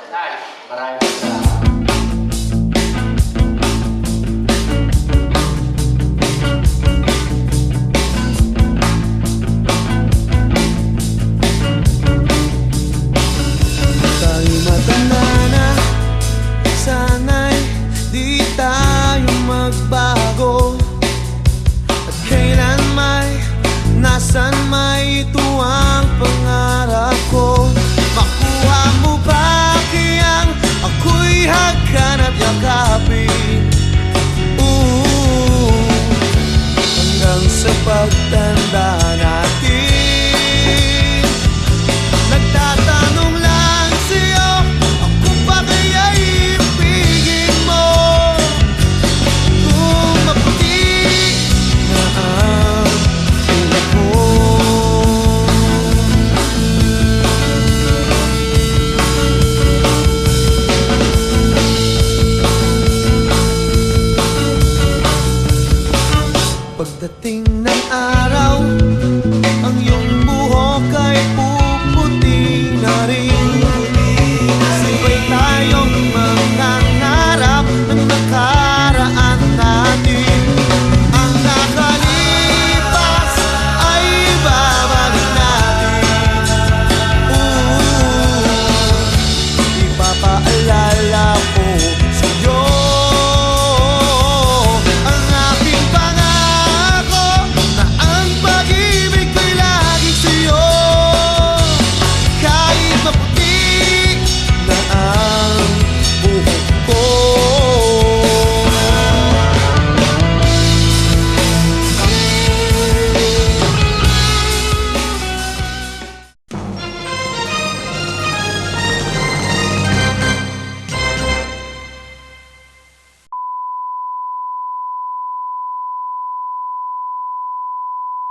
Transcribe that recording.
Nice. Maraming salamat. Tayo matanda na, sana'y di tayo magbago. At kailan may, nasan may, ito ang pangarap ko. Makuha mo ba kayang ako'y hagkan at yakapin? Hanggang sa pagtanda natin, nagtatanong lang sa'yo, ako pa kaya'y ibigin mo? Kung maputi na ang ulat mo. Pagdating ng araw,